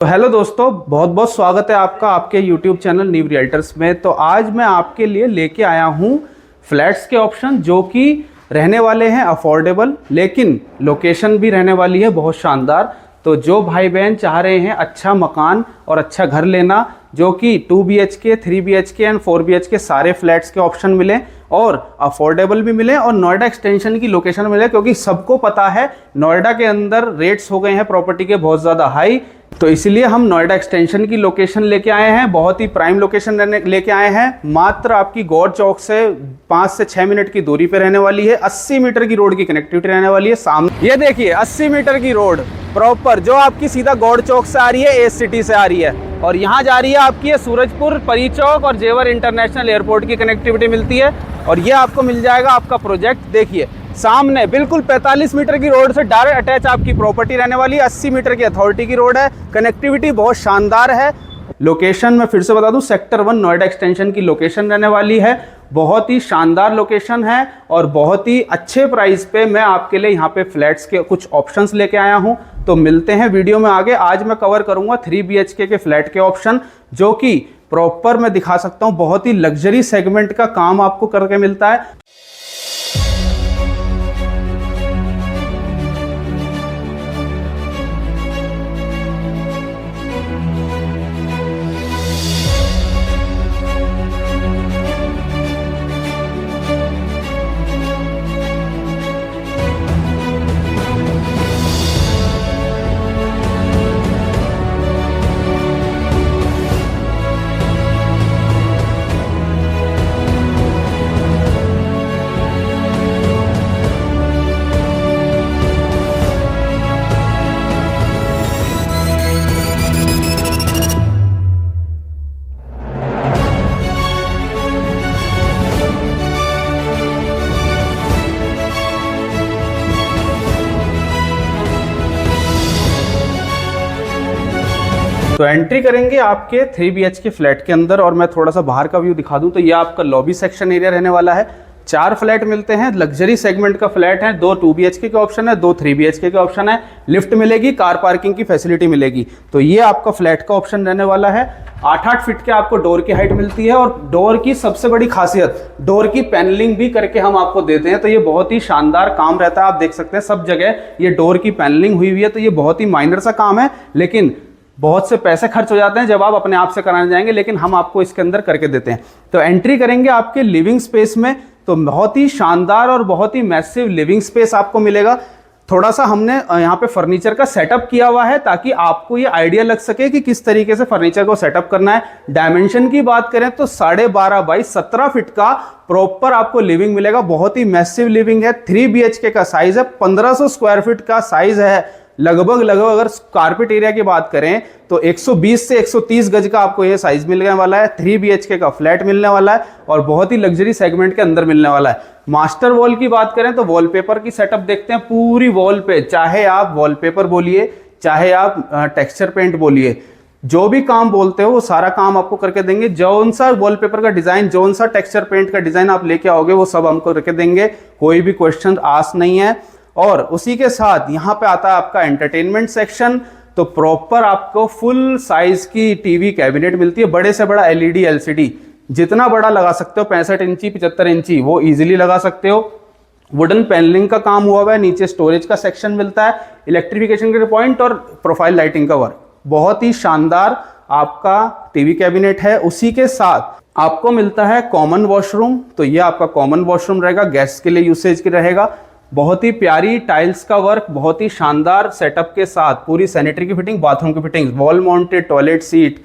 तो हेलो दोस्तों, बहुत बहुत स्वागत है आपका आपके यूट्यूब चैनल न्यू रियल्टर्स में। तो आज मैं आपके लिए लेके आया हूँ फ्लैट्स के ऑप्शन जो कि रहने वाले हैं अफोर्डेबल, लेकिन लोकेशन भी रहने वाली है बहुत शानदार। तो जो भाई बहन चाह रहे हैं अच्छा मकान और अच्छा घर लेना, जो कि 2 BHK, 3 BHK एंड 4 BHK सारे फ्लैट्स के ऑप्शन मिले और अफोर्डेबल भी मिले और नोएडा एक्सटेंशन की लोकेशन मिले, क्योंकि सबको पता है नोएडा के अंदर रेट्स हो गए हैं प्रॉपर्टी के बहुत ज़्यादा हाई। तो इसलिए हम नोएडा एक्सटेंशन की लोकेशन लेके आए हैं, बहुत ही प्राइम लोकेशन लेके आए हैं। मात्र आपकी गौर चौक से 5 से 6 मिनट की दूरी पे रहने वाली है। 80 मीटर की रोड की कनेक्टिविटी रहने वाली है। सामने ये देखिए 80 मीटर की रोड प्रॉपर जो आपकी सीधा गौर चौक से आ रही है, एस सिटी से आ रही है, और यहाँ जा रही है आपकी सूरजपुर, परी चौक और जेवर इंटरनेशनल एयरपोर्ट की कनेक्टिविटी मिलती है। और ये आपको मिल जाएगा आपका प्रोजेक्ट। देखिए सामने बिल्कुल 45 मीटर की रोड से डायरेक्ट अटैच आपकी प्रॉपर्टी रहने वाली है। 80 मीटर की अथॉरिटी की रोड है, कनेक्टिविटी बहुत शानदार है। लोकेशन मैं फिर से बता दूं, सेक्टर 1 नोएडा एक्सटेंशन की लोकेशन रहने वाली है। बहुत ही शानदार लोकेशन है और बहुत ही अच्छे प्राइस पे मैं आपके लिए यहाँ पे फ्लैट्स के कुछ ऑप्शंस लेके आया हूँ। तो मिलते हैं वीडियो में आगे। आज मैं कवर करूंगा 3 BHK के फ्लैट के ऑप्शन, जो कि प्रॉपर मैं दिखा सकता हूँ बहुत ही लग्जरी सेगमेंट का काम आपको करके मिलता है। तो एंट्री करेंगे आपके 3 BHK फ्लैट के अंदर और मैं थोड़ा सा बाहर का व्यू दिखा दूं तो ये आपका लॉबी सेक्शन एरिया रहने वाला है। 4 फ्लैट मिलते हैं, लग्जरी सेगमेंट का फ्लैट है। 2 2 BHK के ऑप्शन है, 2 3 BHK के ऑप्शन है। लिफ्ट मिलेगी, कार पार्किंग की फैसिलिटी मिलेगी। तो ये आपका फ्लैट का ऑप्शन रहने वाला है। 8-8 फीट के आपको डोर की हाइट मिलती है और डोर की सबसे बड़ी खासियत, डोर की पैनलिंग भी करके हम आपको देते हैं। तो ये बहुत ही शानदार काम रहता है। आप देख सकते हैं सब जगह ये डोर की पैनलिंग हुई हुई है। तो ये बहुत ही माइनर सा काम है, लेकिन बहुत से पैसे खर्च हो जाते हैं जब आप अपने आप से कराने जाएंगे, लेकिन हम आपको इसके अंदर करके देते हैं। तो एंट्री करेंगे आपके लिविंग स्पेस में, तो बहुत ही शानदार और बहुत ही मैसिव लिविंग स्पेस आपको मिलेगा। थोड़ा सा हमने यहाँ पे फर्नीचर का सेटअप किया हुआ है ताकि आपको ये आइडिया लग सके कि किस तरीके से फर्नीचर को सेटअप करना है। डायमेंशन की बात करें तो 12.5 बाई 17 फीट का प्रॉपर आपको लिविंग मिलेगा। बहुत ही मैसिव लिविंग है। 3 BHK का साइज है, 1500 स्क्वायर फीट का साइज है। लगभग अगर कारपेट एरिया की बात करें तो 120 से 130 गज का आपको ये साइज मिलने वाला है। 3 BHK का फ्लैट मिलने वाला है और बहुत ही लग्जरी सेगमेंट के अंदर मिलने वाला है। मास्टर वॉल की बात करें तो वॉलपेपर की सेटअप देखते हैं। पूरी वॉल पे चाहे आप वॉलपेपर बोलिए, चाहे आप टेक्सचर पेंट बोलिए, जो भी काम बोलते हो वो सारा काम आपको करके देंगे। जौन सा वॉलपेपर का डिजाइन, जौन सा टेक्सचर पेंट का डिजाइन आप लेके आओगे वो सब हमको करके देंगे। कोई भी क्वेश्चन आस नहीं है। और उसी के साथ यहाँ पे आता है आपका एंटरटेनमेंट सेक्शन। तो प्रॉपर आपको फुल साइज की टीवी कैबिनेट मिलती है। बड़े से बड़ा LED LCD जितना बड़ा लगा सकते हो, 65 इंची 75 इंची, वो इजीली लगा सकते हो। वुडन पैनलिंग का काम हुआ हुआ है। नीचे स्टोरेज का सेक्शन मिलता है, इलेक्ट्रिफिकेशन के पॉइंट और प्रोफाइल लाइटिंग का वर्क। बहुत ही शानदार आपका टीवी कैबिनेट है। उसी के साथ आपको मिलता है कॉमन वॉशरूम। तो ये आपका कॉमन वॉशरूम रहेगा, गेस्ट के लिए यूसेज की रहेगा। बहुत ही प्यारी टाइल्स का वर्क, बहुत ही शानदार सेटअप के साथ पूरी सैनिटरी की फिटिंग, बाथरूम की fitting, wall mounted toilet seat,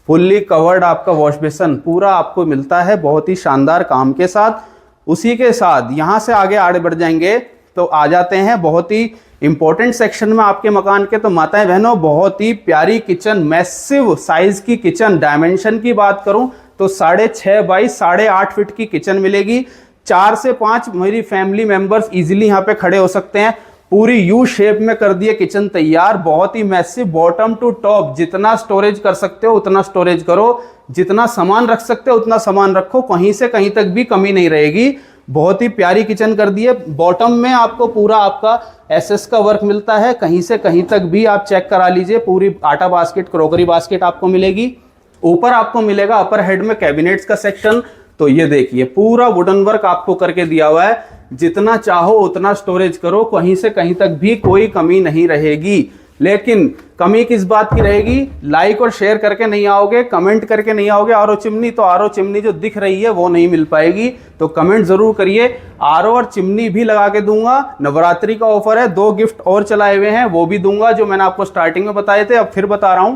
fully covered आपका वॉश बेसन पूरा आपको मिलता है बहुत ही शानदार काम के साथ। उसी के साथ यहाँ से आगे बढ़ जाएंगे तो आ जाते हैं बहुत ही इंपॉर्टेंट सेक्शन में आपके मकान के। तो माताएं बहनों, बहुत ही प्यारी किचन, मैसिव साइज की किचन। डायमेंशन की बात करूं तो 6.5 बाई 8.5 फीट की किचन मिलेगी। 4 से 5 मेरी फैमिली मेंबर्स इजीली यहाँ पे खड़े हो सकते हैं। पूरी यू शेप में कर दिए किचन तैयार। बहुत ही मैसिव, बॉटम टू टॉप, जितना स्टोरेज कर सकते हो उतना स्टोरेज करो, जितना सामान रख सकते हो उतना सामान रखो, कहीं से कहीं तक भी कमी नहीं रहेगी। बहुत ही प्यारी किचन कर दी है। बॉटम में आपको पूरा आपका एसएस का वर्क मिलता है, कहीं से कहीं तक भी आप चेक करा लीजिए। पूरी आटा बास्केट, क्रोकरी बास्केट आपको मिलेगी। ऊपर आपको मिलेगा अपर हेड में कैबिनेट्स का सेक्शन। तो ये देखिए पूरा वुडन वर्क आपको करके दिया हुआ है, जितना चाहो उतना स्टोरेज करो, कहीं से कहीं तक भी कोई कमी नहीं रहेगी। लेकिन कमी किस बात की रहेगी? लाइक और शेयर करके नहीं आओगे, कमेंट करके नहीं आओगे। आरओ चिमनी, तो आरओ चिमनी जो दिख रही है वो नहीं मिल पाएगी, तो कमेंट जरूर करिए। आरओ और चिमनी भी लगा के दूंगा। नवरात्रि का ऑफर है, 2 गिफ्ट और चलाए हुए हैं, वो भी दूंगा, जो मैंने आपको स्टार्टिंग में बताए थे, अब फिर बता रहा हूं।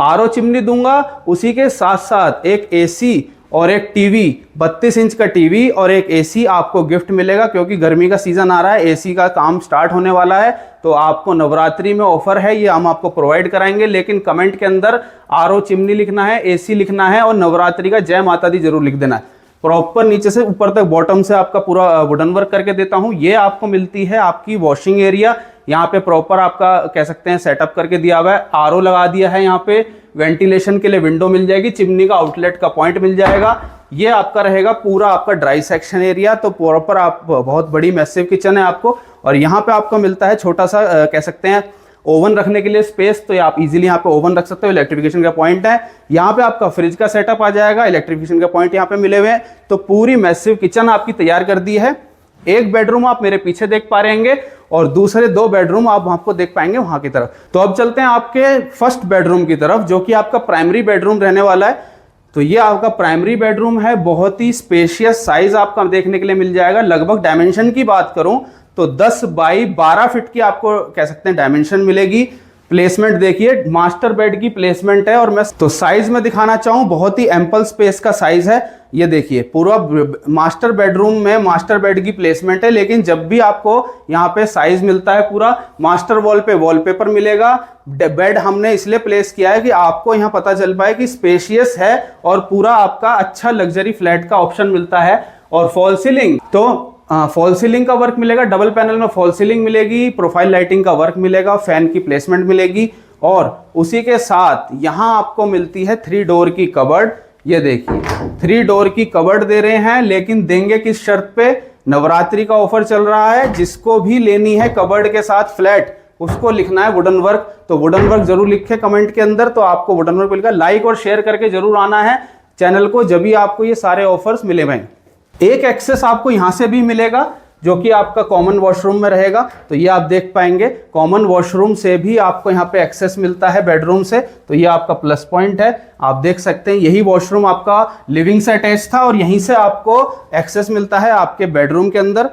आरओ चिमनी दूंगा, उसी के साथ साथ एक एसी और एक टीवी, 32 इंच का टीवी और एक एसी आपको गिफ्ट मिलेगा, क्योंकि गर्मी का सीजन आ रहा है, एसी का काम स्टार्ट होने वाला है। तो आपको नवरात्रि में ऑफर है, ये हम आपको प्रोवाइड कराएंगे। लेकिन कमेंट के अंदर आरओ चिमनी लिखना है, एसी लिखना है और नवरात्रि का जय माता दी जरूर लिख देना है। प्रॉपर नीचे से ऊपर तक बॉटम से आपका पूरा वुडन वर्क करके देता हूं। ये आपको मिलती है आपकी वॉशिंग एरिया। यहाँ पे प्रॉपर आपका कह सकते हैं सेटअप करके दिया हुआ है। आरओ लगा दिया है, यहाँ पे वेंटिलेशन के लिए विंडो मिल जाएगी, चिमनी का आउटलेट का पॉइंट मिल जाएगा। ये आपका रहेगा पूरा आपका ड्राई सेक्शन एरिया। तो प्रॉपर आप बहुत बड़ी मैसिव किचन है आपको। और यहाँ पे आपको मिलता है छोटा सा कह सकते हैं ओवन रखने के लिए स्पेस, तो आप इजीली यहाँ पे ओवन रख सकते हो। इलेक्ट्रिफिकेशन का पॉइंट है। यहाँ पे आपका फ्रिज का सेटअप आ जाएगा, इलेक्ट्रिफिकेशन का पॉइंट यहाँ पे मिले हुए हैं। तो पूरी मैसिव किचन आपकी तैयार कर दी है। एक बेडरूम आप मेरे पीछे देख पा रहे होंगे और दूसरे 2 बेडरूम आप आपको देख पाएंगे वहां की तरफ। तो अब चलते हैं आपके फर्स्ट बेडरूम की तरफ, जो कि आपका प्राइमरी बेडरूम रहने वाला है। तो ये आपका प्राइमरी बेडरूम है, बहुत ही स्पेशियस साइज आपका देखने के लिए मिल जाएगा। लगभग डायमेंशन की बात करूं तो 10 बाई 12 फीट की आपको कह सकते हैं डायमेंशन मिलेगी। प्लेसमेंट देखिए, मास्टर बेड की प्लेसमेंट है। और मैं तो साइज में दिखाना चाहूं, बहुत ही एम्पल स्पेस का साइज है। ये देखिए पूरा मास्टर बेडरूम में मास्टर बेड की प्लेसमेंट है। लेकिन जब भी आपको यहाँ पे साइज मिलता है पूरा मास्टर वॉल पे वॉलपेपर मिलेगा। बेड हमने इसलिए प्लेस किया है कि आपको यहाँ पता चल पाए कि स्पेशियस है और पूरा आपका अच्छा लग्जरी फ्लैट का ऑप्शन मिलता है। और फॉल सीलिंग, तो फॉल सीलिंग का वर्क मिलेगा, डबल पैनल में फॉल सीलिंग मिलेगी, प्रोफाइल लाइटिंग का वर्क मिलेगा, फैन की प्लेसमेंट मिलेगी। और उसी के साथ यहाँ आपको मिलती है 3 डोर की कबर्ड। ये देखिए 3 डोर की कबर्ड दे रहे हैं, लेकिन देंगे किस शर्त पे? नवरात्रि का ऑफर चल रहा है। जिसको भी लेनी है कबर्ड के साथ फ्लैट, उसको लिखना है वुडन वर्क। तो वुडन वर्क जरूर लिखे कमेंट के अंदर, तो आपको वुडन वर्क मिलेगा। लाइक और शेयर करके जरूर आना है चैनल को, जब भी आपको ये सारे ऑफर्स मिले हुए हैं। एक एक्सेस आपको यहां से भी मिलेगा, जो कि आपका कॉमन वॉशरूम में रहेगा। तो ये आप देख पाएंगे, कॉमन वॉशरूम से भी आपको यहाँ पे एक्सेस मिलता है बेडरूम से। तो ये आपका प्लस पॉइंट है। आप देख सकते हैं यही वॉशरूम आपका लिविंग से अटैच था और यहीं से आपको एक्सेस मिलता है आपके बेडरूम के अंदर।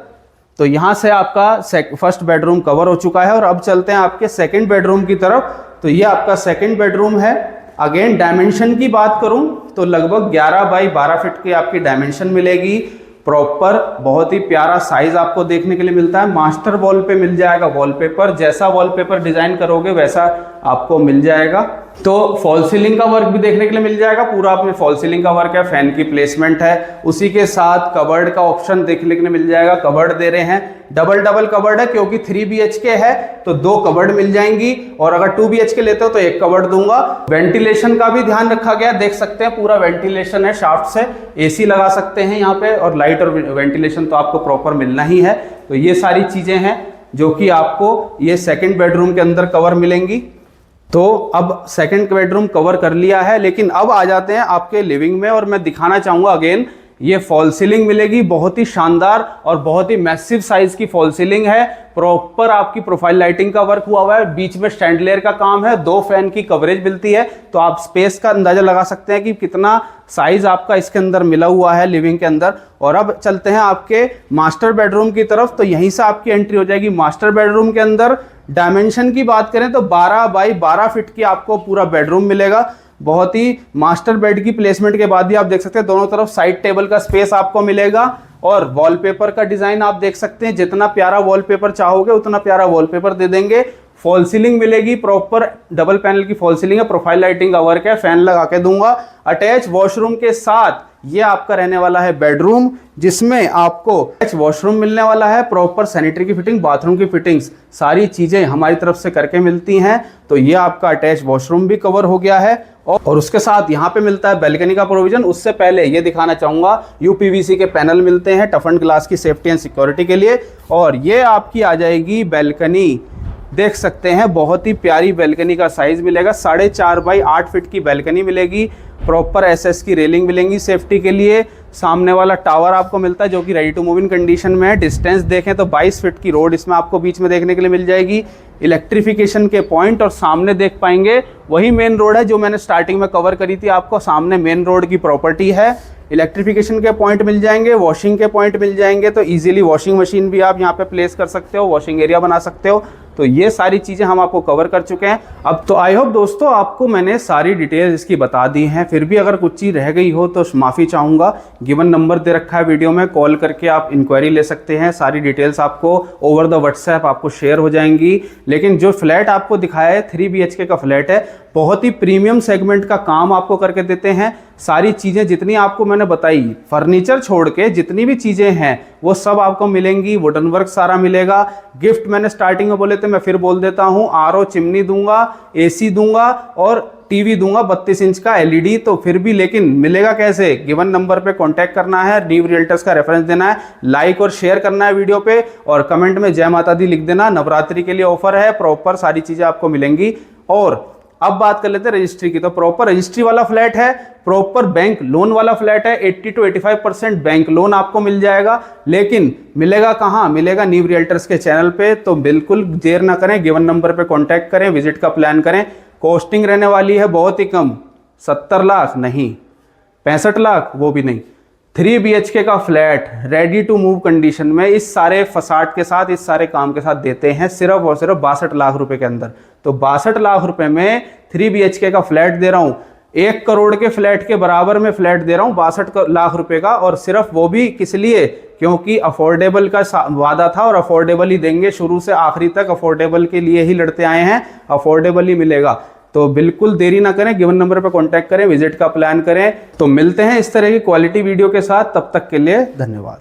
तो यहाँ से आपका फर्स्ट बेडरूम कवर हो चुका है। और अब चलते हैं आपके सेकेंड बेडरूम की तरफ। तो ये आपका सेकेंड बेडरूम है। अगेन डायमेंशन की बात करूं तो लगभग 11 बाई 12 फीट की आपकी डायमेंशन मिलेगी। प्रॉपर बहुत ही प्यारा साइज आपको देखने के लिए मिलता है। मास्टर वॉल पे मिल जाएगा वॉलपेपर, जैसा वॉलपेपर डिजाइन करोगे वैसा आपको मिल जाएगा। तो फॉल सीलिंग का वर्क भी देखने के लिए मिल जाएगा। पूरा आपने फॉल सीलिंग का वर्क है, फैन की प्लेसमेंट है, उसी के साथ कबर्ड का ऑप्शन देखने के लिए मिल जाएगा। कबर्ड दे रहे हैं, डबल कबर्ड है, क्योंकि 3 BHK है तो 2 कबर्ड मिल जाएंगी। और अगर 2 BHK लेते हो तो 1 कबर्ड दूंगा। वेंटिलेशन का भी ध्यान रखा गया, देख सकते हैं पूरा वेंटिलेशन है शाफ्ट से। एसी लगा सकते हैं यहाँ पे, और लाइट और वेंटिलेशन तो आपको प्रॉपर मिलना ही है। तो ये सारी चीजें हैं जो कि आपको ये सेकेंड बेडरूम के अंदर कवर मिलेंगी। तो अब सेकंड बेडरूम कवर कर लिया है, लेकिन अब आ जाते हैं आपके लिविंग में। और मैं दिखाना चाहूंगा अगेन, ये फॉल सीलिंग मिलेगी, बहुत ही शानदार और बहुत ही मैसिव साइज की फॉल सीलिंग है। प्रॉपर आपकी प्रोफाइल लाइटिंग का वर्क हुआ हुआ है, बीच में स्टैंडलेयर का काम है, 2 फैन की कवरेज मिलती है। तो आप स्पेस का अंदाजा लगा सकते हैं कि कितना साइज आपका इसके अंदर मिला हुआ है लिविंग के अंदर। और अब चलते हैं आपके मास्टर बेडरूम की तरफ। तो यहीं से आपकी एंट्री हो जाएगी मास्टर बेडरूम के अंदर। डायमेंशन की बात करें तो 12 बाई 12 फीट की आपको पूरा बेडरूम मिलेगा। बहुत ही मास्टर बेड की प्लेसमेंट के बाद भी आप देख सकते हैं दोनों तरफ साइड टेबल का स्पेस आपको मिलेगा। और वॉलपेपर का डिजाइन आप देख सकते हैं, जितना प्यारा वॉलपेपर चाहोगे उतना प्यारा वॉलपेपर दे देंगे। फॉल सीलिंग मिलेगी, प्रॉपर डबल पैनल की फॉल सीलिंग है, प्रोफाइल लाइटिंग का वर्क है, फैन लगा के दूंगा। अटैच वॉशरूम के साथ ये आपका रहने वाला है बेडरूम, जिसमें आपको अटैच वॉशरूम मिलने वाला है, प्रॉपर सैनिटरी की फिटिंग, बाथरूम की फिटिंग्स, सारी चीजें हमारी तरफ से करके मिलती हैं। तो ये आपका अटैच वॉशरूम भी कवर हो गया है और उसके साथ यहाँ पे मिलता है बैल्कनी का प्रोविजन। उससे पहले ये दिखाना चाहूंगा, यूपीवीसी के पैनल मिलते हैं टफ एंड ग्लास की सेफ्टी एंड सिक्योरिटी के लिए। और ये आपकी आ जाएगी बैल्कनी, देख सकते हैं बहुत ही प्यारी बैल्कनी का साइज मिलेगा, 4.5 बाई 8 फीट की बैल्कनी मिलेगी, प्रॉपर एसएस की रेलिंग मिलेंगी सेफ्टी के लिए। सामने वाला टावर आपको मिलता है जो कि ready to move in condition में है। डिस्टेंस देखें तो 22 फीट की रोड इसमें आपको बीच में देखने के लिए मिल जाएगी। इलेक्ट्रिफिकेशन के पॉइंट और सामने देख पाएंगे वही मेन रोड है जो मैंने स्टार्टिंग में कवर करी थी, आपको सामने मेन रोड की प्रॉपर्टी है। इलेक्ट्रिफिकेशन के पॉइंट मिल जाएंगे, वॉशिंग के पॉइंट मिल जाएंगे, तो इजीली वॉशिंग मशीन भी आप यहाँ पे प्लेस कर सकते हो, वॉशिंग एरिया बना सकते हो। तो ये सारी चीज़ें हम आपको कवर कर चुके हैं। अब तो आई होप दोस्तों आपको मैंने सारी डिटेल्स इसकी बता दी हैं। फिर भी अगर कुछ चीज़ रह गई हो तो माफ़ी चाहूँगा। गिवन नंबर दे रखा है वीडियो में, कॉल करके आप इंक्वायरी ले सकते हैं। सारी डिटेल्स आपको ओवर द व्हाट्सएप आपको शेयर हो जाएंगी। लेकिन जो फ्लैट आपको दिखाया है 3 BHK का फ्लैट है, बहुत ही प्रीमियम सेगमेंट का काम आपको करके देते हैं। सारी चीज़ें जितनी आपको मैंने बताई, फर्नीचर छोड़ के जितनी भी चीज़ें हैं वो सब आपको मिलेंगी। वुडन वर्क सारा मिलेगा। गिफ्ट मैंने स्टार्टिंग में बोले थे, मैं फिर बोल देता हूँ, RO चिमनी दूंगा, AC दूंगा और टीवी दूंगा 32 इंच का LED। तो फिर भी लेकिन मिलेगा कैसे? गिवन नंबर पे कांटेक्ट करना है, न्यू रियल्टर्स का रेफरेंस देना है, लाइक और शेयर करना है वीडियो पे और कमेंट में जय माता दी लिख देना। नवरात्रि के लिए ऑफर है, प्रॉपर सारी चीज़ें आपको मिलेंगी। और अब बात कर लेते हैं रजिस्ट्री की। तो प्रॉपर रजिस्ट्री वाला फ्लैट है, प्रॉपर बैंक लोन वाला फ्लैट है। 80 to 85% बैंक लोन आपको मिल जाएगा। लेकिन मिलेगा कहाँ? मिलेगा न्यू रियल्टर्स के चैनल पे। तो बिल्कुल देर ना करें, गिवन नंबर पे कांटेक्ट करें, विजिट का प्लान करें। कॉस्टिंग रहने वाली है बहुत ही कम, 70 लाख नहीं, 65 लाख वो भी नहीं। 3 BHK का flat ready to move condition में इस सारे फसाड के साथ, इस सारे काम के साथ देते हैं सिर्फ और सिर्फ 62 लाख रुपए के अंदर। तो 62 लाख रुपए में 3 BHK का फ्लैट दे रहा हूं, 1 करोड़ के फ्लैट के बराबर में फ्लैट दे रहा हूं 62 लाख रुपए का। और सिर्फ वो भी किस लिए? क्योंकि अफोर्डेबल का वादा था और अफोर्डेबल ही देंगे। शुरू से आखिरी तक अफोर्डेबल के लिए ही लड़ते आए हैं, अफोर्डेबल ही मिलेगा। तो बिल्कुल देरी ना करें, गिवन नंबर पर कांटेक्ट करें, विजिट का प्लान करें। तो मिलते हैं इस तरह की क्वालिटी वीडियो के साथ, तब तक के लिए धन्यवाद।